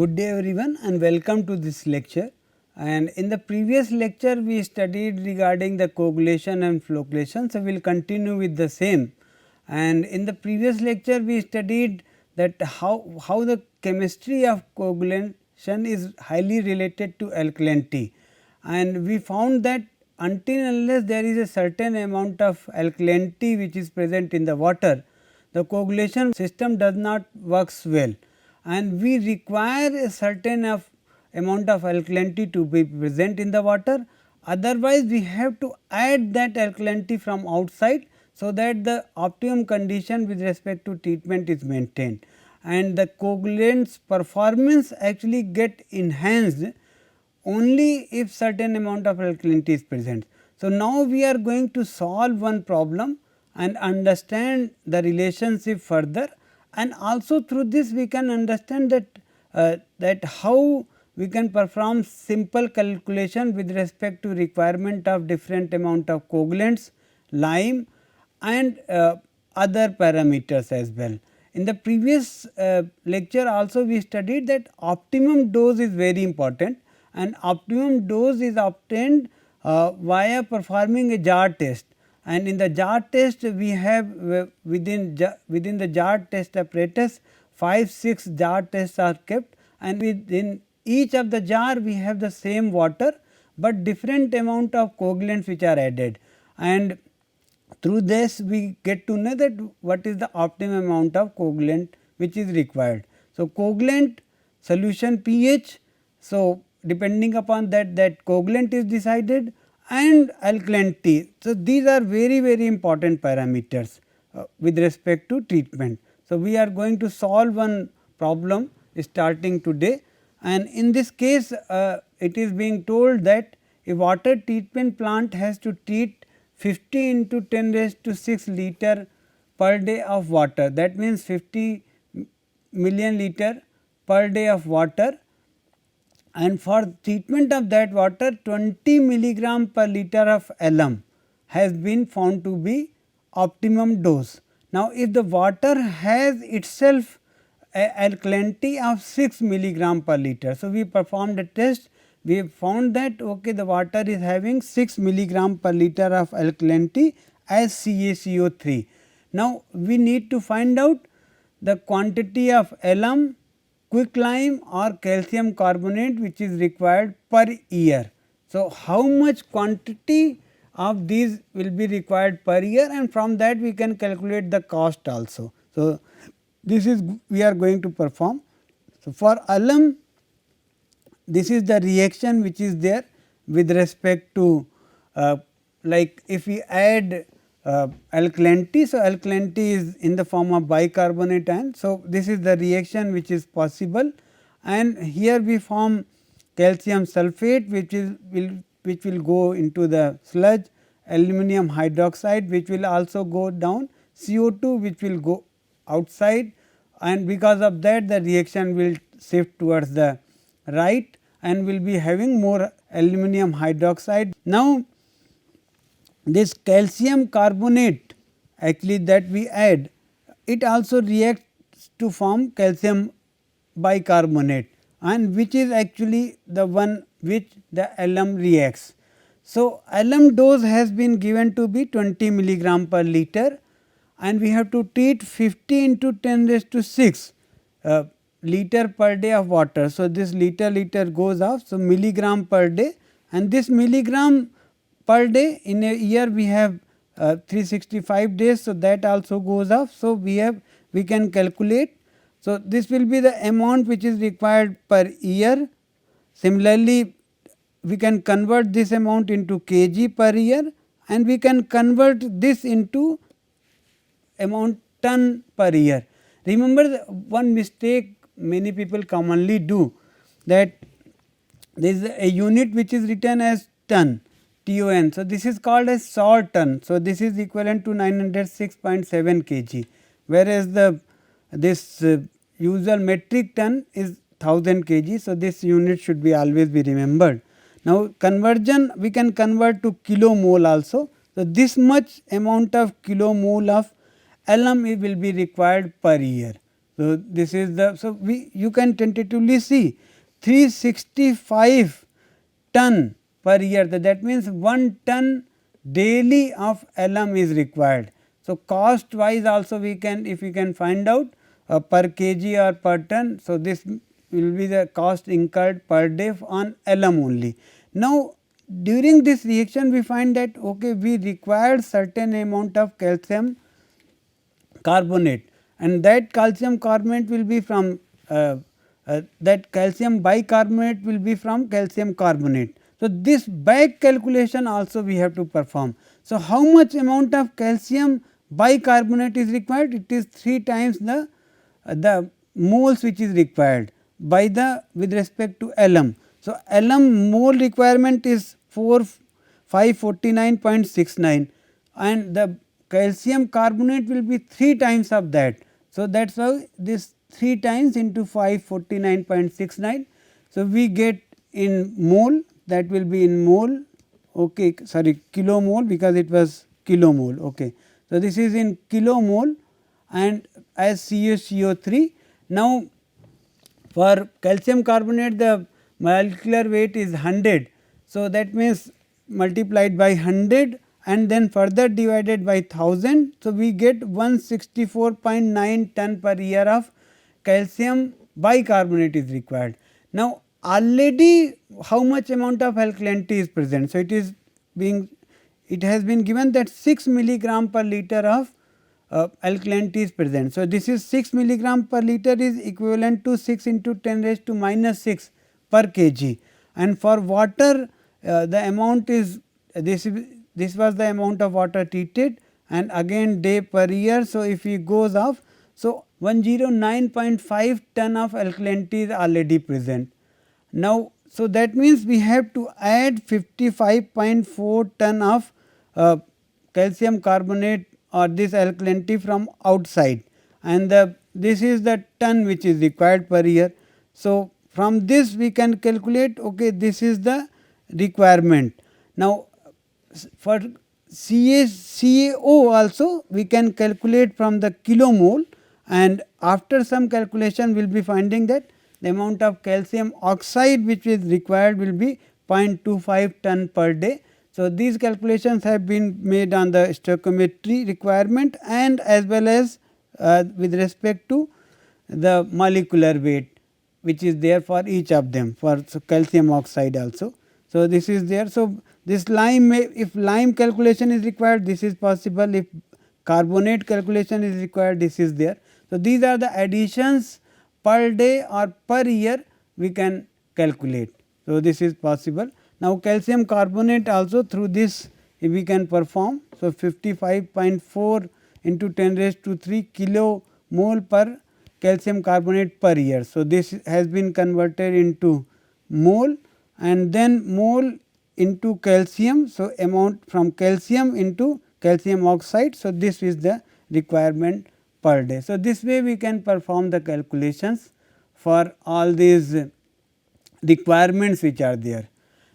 Good day everyone and welcome to this lecture. And in the previous lecture we studied regarding the coagulation and flocculation. So, we will continue with the same, and in the previous lecture we studied that how the chemistry of coagulation is highly related to alkalinity, and we found that until unless there is a certain amount of alkalinity which is present in the water, the coagulation system does not works well, and we require a certain amount of alkalinity to be present in the water. Otherwise, we have to add that alkalinity from outside, so that the optimum condition with respect to treatment is maintained, and the coagulant's performance actually get enhanced only if certain amount of alkalinity is present. So, now we are going to solve one problem and understand the relationship further, and also through this we can understand that how we can perform simple calculation with respect to requirement of different amount of coagulants, lime and other parameters as well. In the previous lecture also we studied that optimum dose is very important, and optimum dose is obtained via performing a jar test, and in the jar test we have within the jar test apparatus 5-6 jar tests are kept, and within each of the jar we have the same water, but different amount of coagulants which are added, and through this we get to know that what is the optimum amount of coagulant which is required. So, coagulant solution pH, so depending upon that coagulant is decided, and alkalinity. So, these are very important parameters with respect to treatment. So, we are going to solve one problem starting today, and in this case it is being told that a water treatment plant has to treat 50 into 10 raised to 6 liter per day of water, that means 50 million liter per day of water, and for treatment of that water 20 milligram per liter of alum has been found to be optimum dose. Now, if the water has itself a alkalinity of 6 milligram per liter, so we performed a test, we found that okay, the water is having 6 milligram per liter of alkalinity as CaCO3. Now, we need to find out the quantity of alum, quicklime or calcium carbonate which is required per year. So, how much quantity of these will be required per year, and from that we can calculate the cost also. So, this is we are going to perform. So, for alum, this is the reaction which is there with respect to like if we add alkalinity. So, alkalinity is in the form of bicarbonate ion. So, this is the reaction which is possible, and here we form calcium sulphate which will go into the sludge, aluminium hydroxide which will also go down, CO2 which will go outside, and because of that the reaction will shift towards the right and will be having more aluminium hydroxide. Now, this calcium carbonate actually that we add, it also reacts to form calcium bicarbonate, and which is actually the one which the alum reacts. So, alum dose has been given to be 20 milligram per liter, and we have to treat 50 into 10 raised to 6 liter per day of water. So, this liter goes off. So, milligram per day, and this milligram per day in a year we have 365 days. So, that also goes off. So, we can calculate. So, this will be the amount which is required per year. Similarly, we can convert this amount into kg per year, and we can convert this into amount ton per year. Remember one mistake many people commonly do, that there is a unit which is written as ton, TON. So, this is called as salt ton. So, this is equivalent to 906.7 kg, whereas this usual metric ton is 1000 kg. So, this unit should be always be remembered. Now, conversion we can convert to kilomole also. So, this much amount of kilomole of alum will be required per year. So, this is the, so you can tentatively see 365 ton per year, that means 1 ton daily of alum is required. So, cost wise also we can, if we can find out per kg or per ton. So, this will be the cost incurred per day on alum only. Now, during this reaction we find that okay, we required certain amount of calcium carbonate, and that calcium carbonate will be from that calcium bicarbonate will be from calcium carbonate. So, this back calculation also we have to perform. So, how much amount of calcium bicarbonate is required? It is 3 times the moles which is required by the with respect to alum. So, alum mole requirement is 549.69 and the calcium carbonate will be 3 times of that. So, that is how this 3 times into 549.69. So, we get in mole, that will be in mole, okay, sorry, kilomole, because it was kilomole. Okay. So, this is in kilomole and as CuCO3. Now, for calcium carbonate the molecular weight is 100. So, that means multiplied by 100 and then further divided by 1000. So, we get 164.9 ton per year of calcium bicarbonate is required. Now, already how much amount of alkalinity is present? So, it has been given that 6 milligram per liter of alkalinity is present. So, this is 6 milligram per liter is equivalent to 6 into 10 raised to minus 6 per kg, and for water the amount is this was the amount of water treated and again day per year. So, if he goes off, so 109.5 ton of alkalinity is already present. Now, so that means we have to add 55.4 ton of calcium carbonate or this alkalinity from outside, and this is the ton which is required per year. So, from this we can calculate okay, this is the requirement. Now, for CaO also we can calculate from the kilomole, and after some calculation we will be finding that the amount of calcium oxide which is required will be 0.25 ton per day. So, these calculations have been made on the stoichiometry requirement and as well as with respect to the molecular weight which is there for each of them, for calcium oxide also. So, this is there. So, this lime if lime calculation is required, this is possible, if carbonate calculation is required, this is there. So, these are the additions per day or per year we can calculate. So, this is possible. Now, calcium carbonate also through this we can perform. So, 55.4 into 10 raised to 3 kilomole per calcium carbonate per year. So, this has been converted into mole and then mole into calcium. So, amount from calcium into calcium oxide. So, this is the requirement per day. So, this way we can perform the calculations for all these requirements which are there.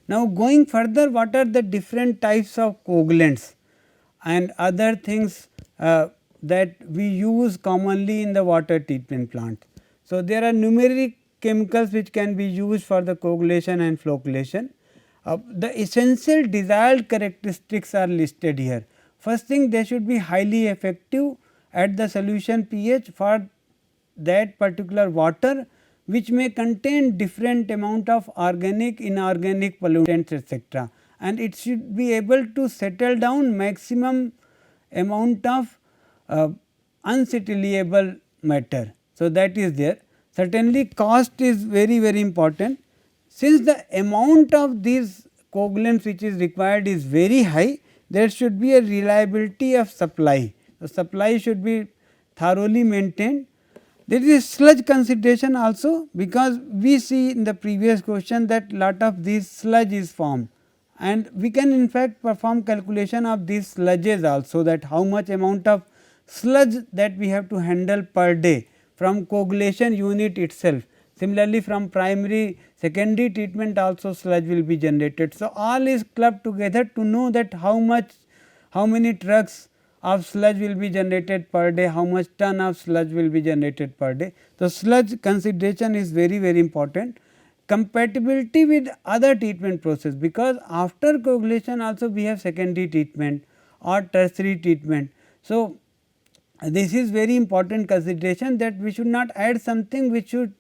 Now, going further, what are the different types of coagulants and other things that we use commonly in the water treatment plant. So, there are numeric chemicals which can be used for the coagulation and flocculation. The essential desired characteristics are listed here. First thing, they should be highly effective at the solution pH for that particular water which may contain different amount of organic, inorganic pollutants etc., and it should be able to settle down maximum amount of unsettlable matter. So, that is there. Certainly, cost is very important. Since the amount of these coagulants which is required is very high, there should be a reliability of supply. The supply should be thoroughly maintained. There is sludge consideration also, because we see in the previous question that lot of these sludge is formed, and we can in fact perform calculation of these sludges also, that how much amount of sludge that we have to handle per day from coagulation unit itself. Similarly, from primary secondary treatment also sludge will be generated. So, all is clubbed together to know that how many trucks of sludge will be generated per day, how much ton of sludge will be generated per day. So, sludge consideration is very important. Compatibility with other treatment process, because after coagulation also we have secondary treatment or tertiary treatment. So, this is very important consideration, that we should not add something which should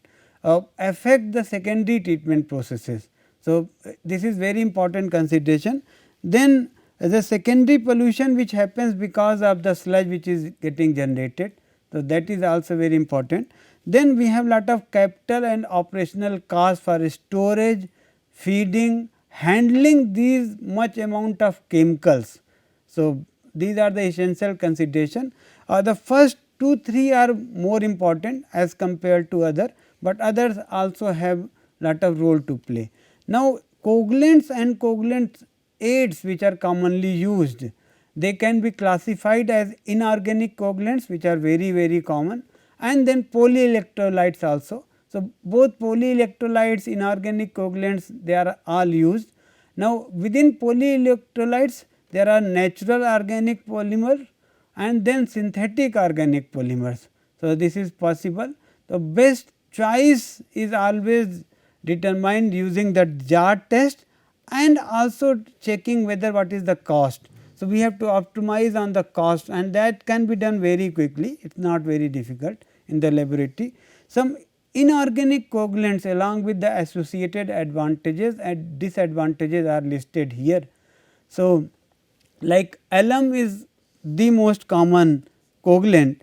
affect the secondary treatment processes. So, this is very important consideration. Then the secondary pollution which happens because of the sludge which is getting generated. So, that is also very important. Then we have lot of capital and operational cost for storage, feeding, handling these much amount of chemicals. So, these are the essential consideration. The first 2-3 are more important as compared to other, but others also have lot of role to play. Now, coagulants and coagulant aids which are commonly used, they can be classified as inorganic coagulants, which are very common, and then polyelectrolytes also. So, both polyelectrolytes, inorganic coagulants, they are all used. Now, within polyelectrolytes there are natural organic polymer and then synthetic organic polymers. So, this is possible. The best choice is always determined using the jar test and also checking whether what is the cost. So, we have to optimize on the cost, and that can be done very quickly, it is not very difficult in the laboratory. Some inorganic coagulants along with the associated advantages and disadvantages are listed here. So, like alum is the most common coagulant,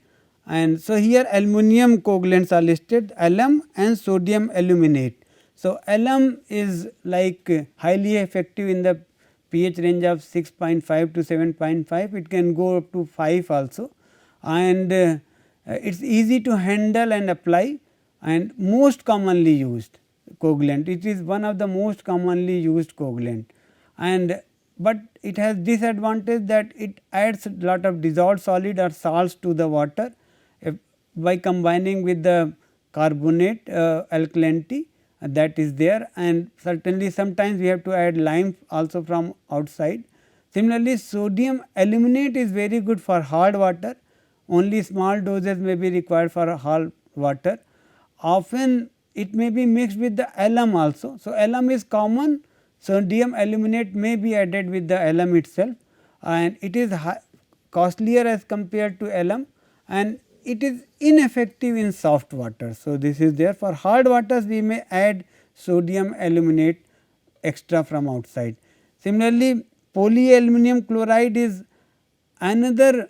and so here aluminium coagulants are listed, alum and sodium aluminate. So, alum is like highly effective in the pH range of 6.5 to 7.5, it can go up to 5 also, and it is easy to handle and apply, and most commonly used coagulant. It is one of the most commonly used coagulant, and but it has disadvantage that it adds lot of dissolved solid or salts to the water by combining with the carbonate alkalinity that is there, and certainly sometimes we have to add lime also from outside. Similarly, sodium aluminate is very good for hard water, only small doses may be required for hard water. Often it may be mixed with the alum also. So, alum is common, sodium aluminate may be added with the alum itself, and it is costlier as compared to alum, and it is ineffective in soft water. So, this is there. For hard waters we may add sodium aluminate extra from outside. Similarly, polyaluminum chloride is another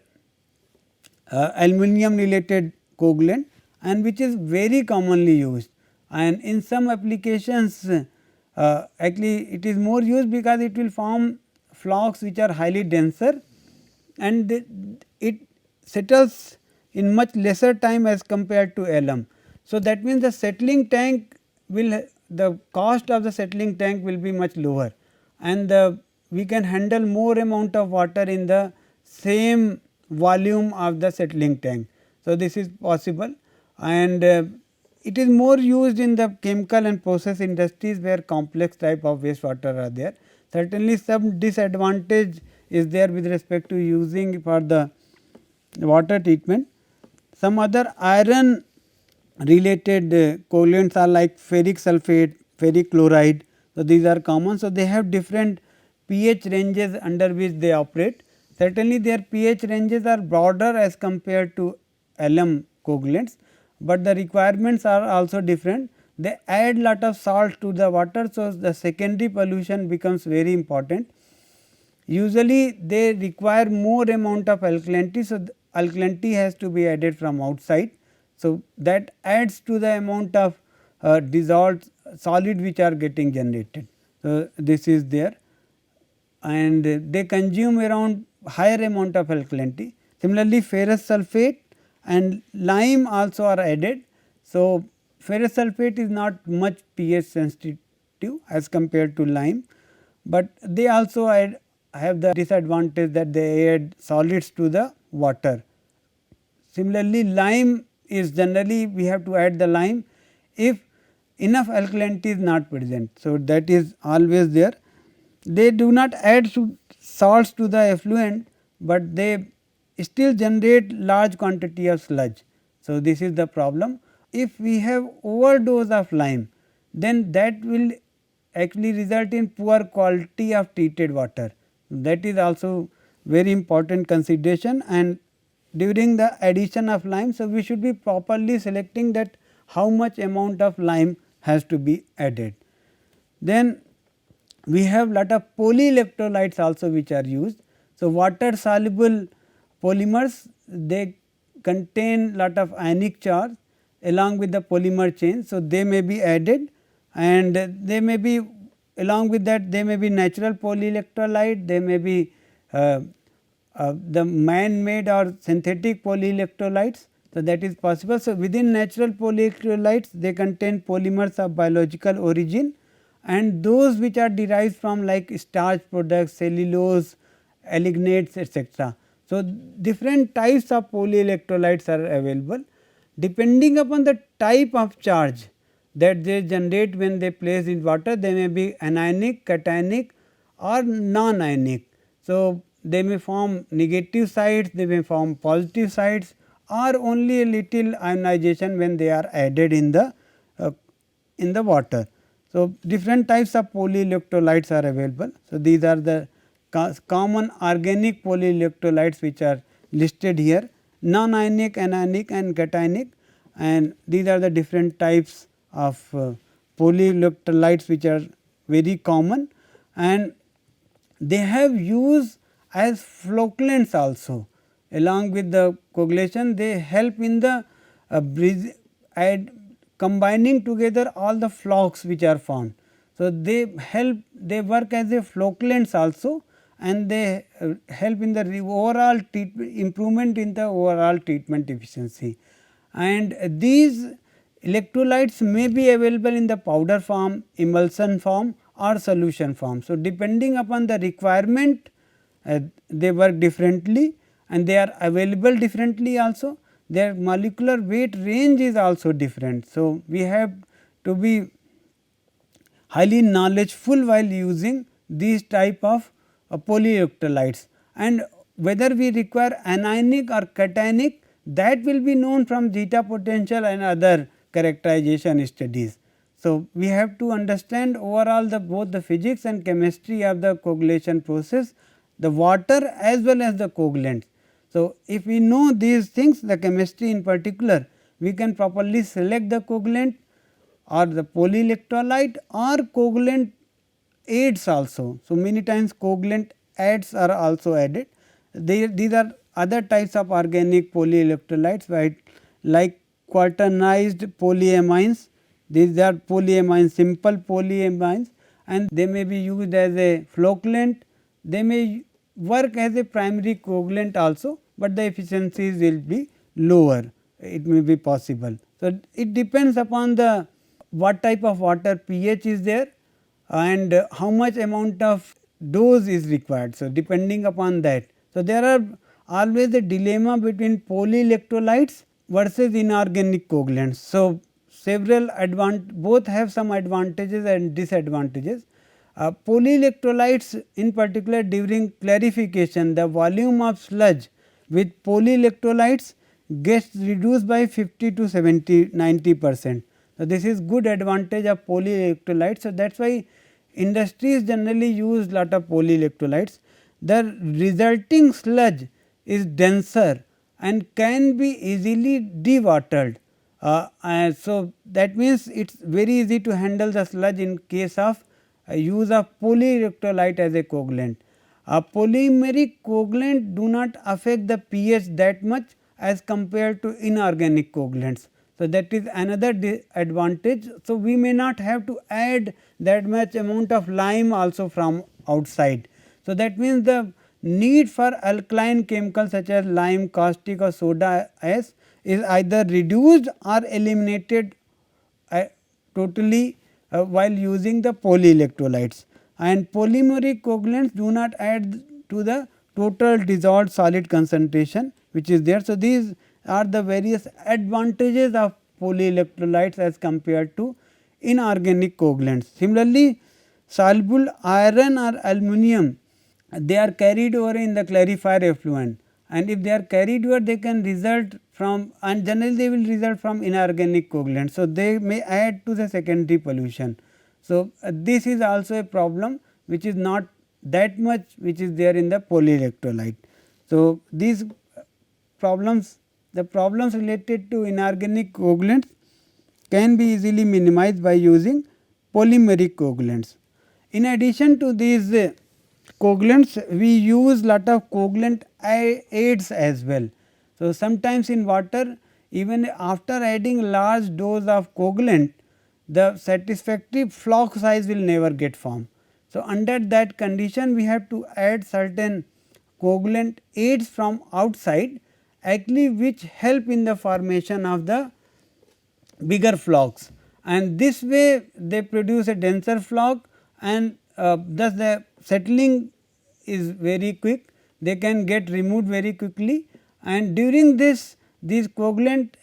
aluminium related coagulant, and which is very commonly used, and in some applications actually it is more used because it will form flocks which are highly denser, and it settles in much lesser time as compared to alum. So, that means the settling tank will, the cost of the settling tank will be much lower, and we can handle more amount of water in the same volume of the settling tank. So, this is possible, and it is more used in the chemical and process industries where complex type of wastewater are there. Certainly, some disadvantage is there with respect to using for the water treatment. Some other iron related coagulants are like ferric sulphate, ferric chloride. So, these are common. So, they have different pH ranges under which they operate. Certainly, their pH ranges are broader as compared to alum coagulants, but the requirements are also different. They add lot of salt to the water. So, the secondary pollution becomes very important. Usually, they require more amount of alkalinity. So, the alkalinity has to be added from outside. So, that adds to the amount of dissolved solid which are getting generated. So, this is there, and they consume around higher amount of alkalinity. Similarly, ferrous sulphate and lime also are added. So, ferrous sulphate is not much pH sensitive as compared to lime, but they also have the disadvantage that they add solids to the water. Similarly, lime is generally we have to add the lime if enough alkalinity is not present. So, that is always there. They do not add salts to the effluent, but they still generate large quantity of sludge. So, this is the problem. If we have overdose of lime, then that will actually result in poor quality of treated water. That is also very important consideration, and during the addition of lime. So, we should be properly selecting that how much amount of lime has to be added. Then we have lot of polyelectrolytes also which are used. So, water soluble polymers, they contain lot of ionic charge along with the polymer chain. So, they may be added, and they may be along with that they may be natural polyelectrolyte, they may be the man made or synthetic polyelectrolytes. So, that is possible. So, within natural polyelectrolytes they contain polymers of biological origin, and those which are derived from like starch products, cellulose, lignates, etc. So, different types of polyelectrolytes are available depending upon the type of charge that they generate when they place in water. They may be anionic, cationic or non-ionic. So, they may form negative sides, they may form positive sides, or only a little ionization when they are added in the water. So, different types of polyelectrolytes are available. So, these are the common organic polyelectrolytes which are listed here: non-ionic, anionic and cationic, and these are the different types of polyelectrolytes which are very common, and they have use as flocculants also. Along with the coagulation, they help in the combining together all the flocks which are formed. So, they work as a flocculants also, and they help in the overall improvement in the overall treatment efficiency. And these electrolytes may be available in the powder form, emulsion form or solution form. So, depending upon the requirement, they work differently and they are available differently also. Their molecular weight range is also different. So, we have to be highly knowledgeful while using these type of polyelectrolytes, and whether we require anionic or cationic, that will be known from zeta potential and other characterization studies. So, we have to understand overall both the physics and chemistry of the coagulation process, the water as well as the coagulants. So, if we know these things, the chemistry in particular, we can properly select the coagulant or the polyelectrolyte or coagulant aids also. So, many times coagulant aids are also added. These are other types of organic polyelectrolytes, right, like quaternized polyamines. These are polyamines, simple polyamines, and they may be used as a flocculant. They may work as a primary coagulant also, but the efficiencies will be lower. It may be possible. So, it depends upon the what type of water pH is there and how much amount of dose is required. So, depending upon that. So, there are always a dilemma between polyelectrolytes versus inorganic coagulants. So, both have some advantages and disadvantages. Polyelectrolytes in particular, during clarification, the volume of sludge with polyelectrolytes gets reduced by 50 to 90%. So, this is good advantage of polyelectrolytes. So, that is why industries generally use lot of polyelectrolytes. The resulting sludge is denser and can be easily dewatered. So, that means it is very easy to handle the sludge in case of use of polyelectrolyte as a coagulant. A polymeric coagulant do not affect the pH that much as compared to inorganic coagulants. So, that is another advantage. So, we may not have to add that much amount of lime also from outside. So, that means the need for alkaline chemicals such as lime, caustic or soda ash is either reduced or eliminated totally while using the polyelectrolytes, and polymeric coagulants do not add to the total dissolved solid concentration which is there. So, these are the various advantages of polyelectrolytes as compared to inorganic coagulants. Similarly, soluble iron or aluminium, they are carried over in the clarifier effluent, and if they are carried over they can result from, and generally they will result from inorganic coagulants. So, they may add to the secondary pollution. So, this is also a problem which is not that much which is there in the polyelectrolyte. So, these problems, the problems related to inorganic coagulants can be easily minimized by using polymeric coagulants. In addition to these coagulants, we use lot of coagulant aids as well. So, sometimes in water, even after adding large dose of coagulant, the satisfactory flock size will never get formed. So, under that condition we have to add certain coagulant aids from outside, actually which help in the formation of the bigger flocks, and this way they produce a denser flock, and thus the settling is very quick, they can get removed very quickly, and during this these coagulant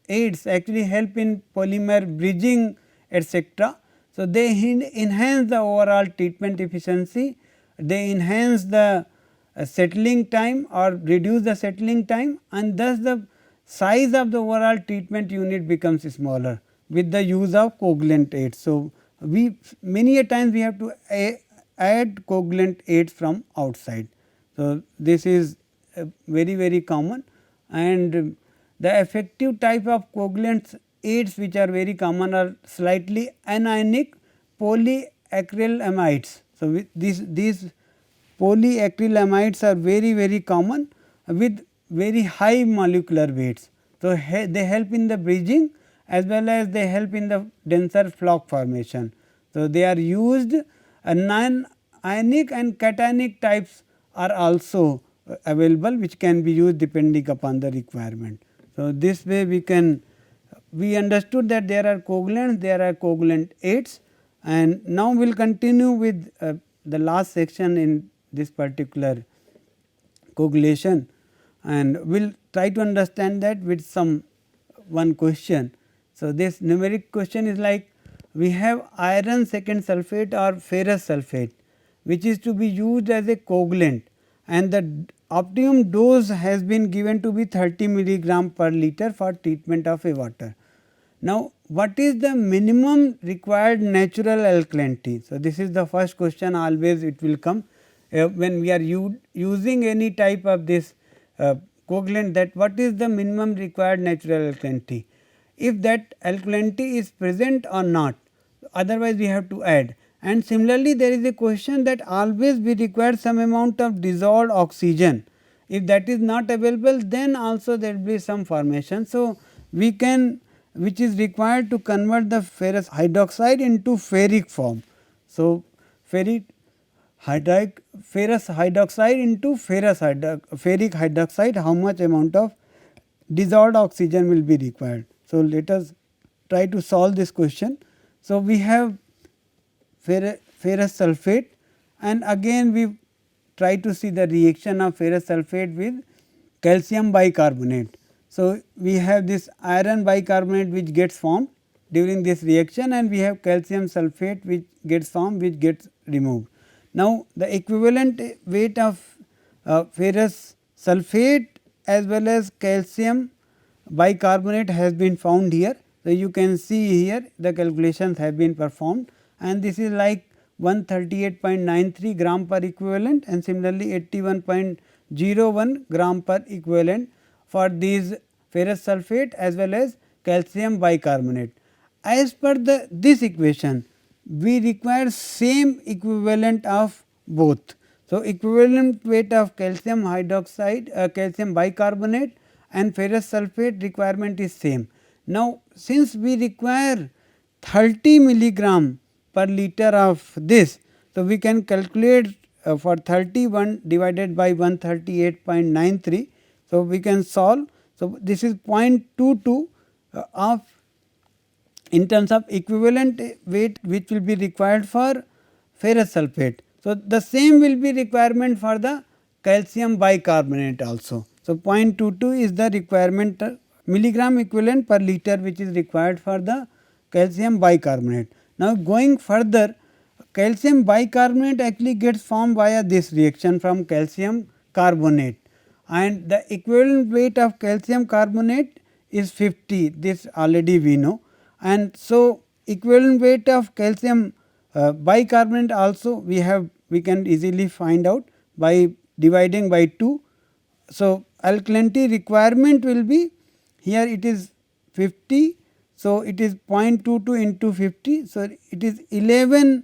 aids actually help in polymer bridging etc. So, they enhance the overall treatment efficiency, they enhance the settling time or reduce the settling time, and thus the size of the overall treatment unit becomes smaller with the use of coagulant aids. So, we many a times we have to add coagulant aids from outside. So, this is very common, and the effective type of coagulant aids which are very common are slightly anionic polyacrylamides. So, these polyacrylamides are very common with very high molecular weights. So, they help in the bridging as well as they help in the denser flock formation. So, they are used, non-ionic and cationic types are also available which can be used depending upon the requirement. So, this way we understood that there are coagulants, there are coagulant aids, and now we will continue with the last section in this particular coagulation, and we will try to understand that with some one question. So, this numeric question is like, we have iron second sulphate or ferrous sulphate which is to be used as a coagulant, and the optimum dose has been given to be 30 milligram per liter for treatment of a water. Now, what is the minimum required natural alkalinity? So, this is the first question, always it will come when we are using any type of this coagulant, that what is the minimum required natural alkalinity, if that alkalinity is present or not, otherwise we have to add. And similarly, there is a question that always we require some amount of dissolved oxygen, if that is not available then also there will be some formation. So, we can, which is required to convert the ferrous hydroxide into ferric form. So, ferrous hydroxide into ferric hydroxide, how much amount of dissolved oxygen will be required. So, let us try to solve this question. So, we have ferrous sulphate, and again we try to see the reaction of ferrous sulphate with calcium bicarbonate. So, we have this iron bicarbonate which gets formed during this reaction, and we have calcium sulphate which gets formed, which gets removed. Now, the equivalent weight of ferrous sulphate as well as calcium bicarbonate has been found here. So, you can see here the calculations have been performed, and this is like 138.93 gram per equivalent, and similarly 81.01 gram per equivalent for these ferrous sulphate as well as calcium bicarbonate. As per this equation, we require same equivalent of both. So, equivalent weight of calcium hydroxide, calcium bicarbonate and ferrous sulphate requirement is same. Now, since we require 30 milligram per liter of this, so we can calculate for 31 divided by 138.93. So, we can solve. So, this is 0.22 of in terms of equivalent weight which will be required for ferrous sulphate. So, the same will be requirement for the calcium bicarbonate also. So, 0.22 is the requirement milligram equivalent per liter which is required for the calcium bicarbonate. Now, going further, calcium bicarbonate actually gets formed via this reaction from calcium carbonate, and the equivalent weight of calcium carbonate is 50, this already we know. And so, equivalent weight of calcium bicarbonate also we can easily find out by dividing by 2. So, alkalinity requirement will be, here it is 50. So, it is 0.22 into 50. So, it is 11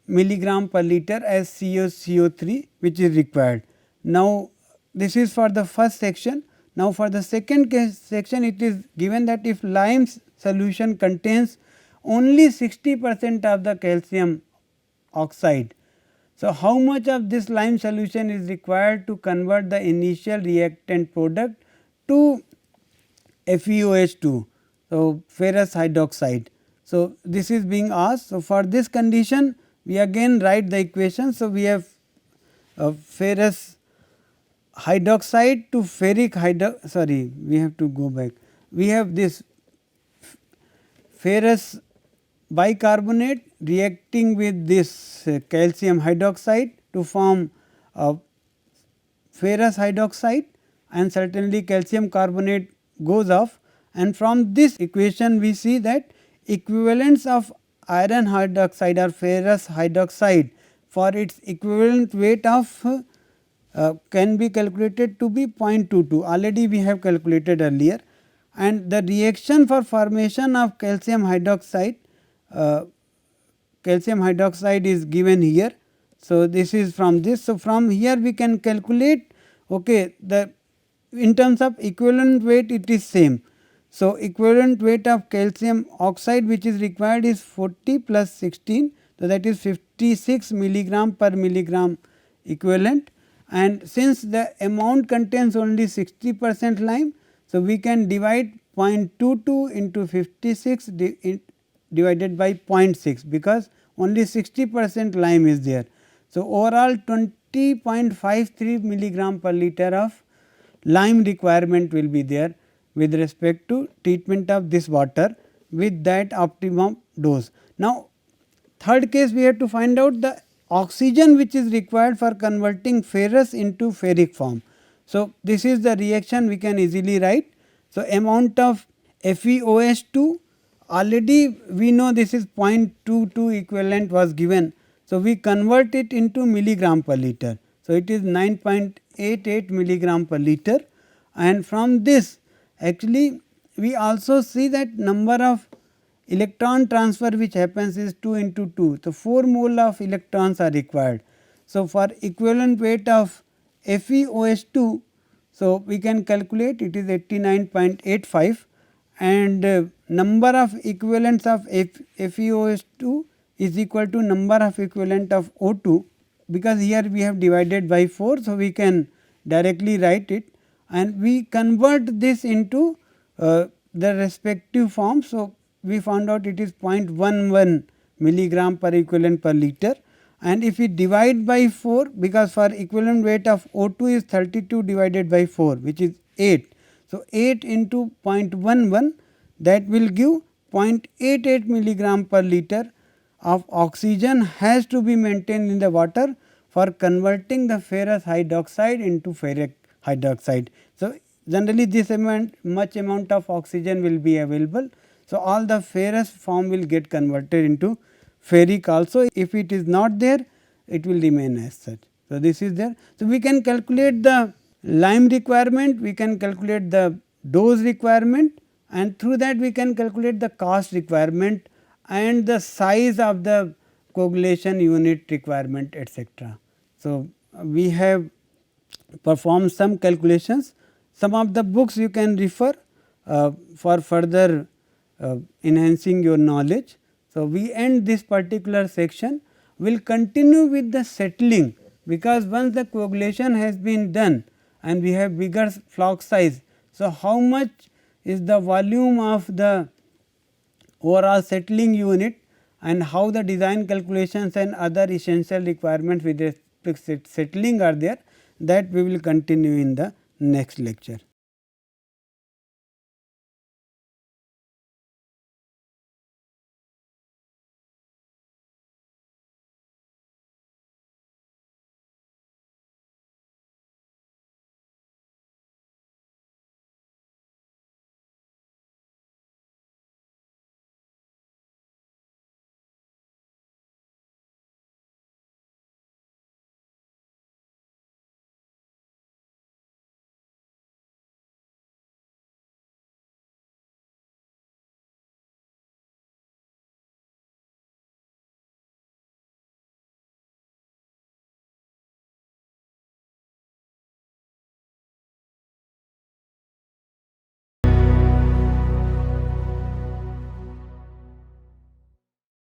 milligram per liter as CO3 which is required. Now, this is for the first section. Now, for the second section it is given that if lime solution contains only 60% of the calcium oxide. So, how much of this lime solution is required to convert the initial reactant product to FeOH2, so ferrous hydroxide. So, this is being asked. So, for this condition we again write the equation. So, we have ferrous hydroxide to ferric we have to go back. We have this ferrous bicarbonate reacting with this calcium hydroxide to form ferrous hydroxide, and certainly calcium carbonate goes off, and from this equation we see that equivalence of iron hydroxide or ferrous hydroxide for its equivalent weight of can be calculated to be 0.22, already we have calculated earlier, and the reaction for formation of calcium hydroxide is given here. So, this is from this. So, from here we can calculate in terms of equivalent weight it is same. So, equivalent weight of calcium oxide which is required is 40 plus 16. So, that is 56 milligram per milligram equivalent, and since the amount contains only 60% lime. So, we can divide 0.22 into 56 divided by 0.6 because only 60% lime is there. So, overall 20.53 milligram per liter of lime requirement will be there with respect to treatment of this water with that optimum dose. Now, third case we have to find out the oxygen which is required for converting ferrous into ferric form. So, this is the reaction we can easily write. So, amount of FeOH2 already we know this is 0.22 equivalent was given. So, we convert it into milligram per liter. So, it is 9.88 milligram per liter, and from this actually we also see that number of electron transfer which happens is 2 into 2. So, 4 mole of electrons are required. So, for equivalent weight of FeOH2, so we can calculate it is 89.85, and number of equivalents of FeOH2 is equal to number of equivalent of O2, because here we have divided by 4. So, we can directly write it, and we convert this into the respective form. So, we found out it is 0.11 milligram per equivalent per liter, and if we divide by 4, because for equivalent weight of O2 is 32 divided by 4 which is 8. So, 8 into 0.11, that will give 0.88 milligram per liter of oxygen has to be maintained in the water for converting the ferrous hydroxide into ferric hydroxide. So, generally this much amount of oxygen will be available. So, all the ferrous form will get converted into ferric also. If it is not there, it will remain as such. So, this is there. So, we can calculate the lime requirement, we can calculate the dose requirement, and through that we can calculate the cost requirement and the size of the coagulation unit requirement, etc. So, we have performed some calculations. Some of the books you can refer for further enhancing your knowledge. So, we end this particular section. We will continue with the settling, because once the coagulation has been done and we have bigger flock size. So, how much is the volume of the overall settling unit, and how the design calculations and other essential requirements with respect to settling are there, that we will continue in the next lecture.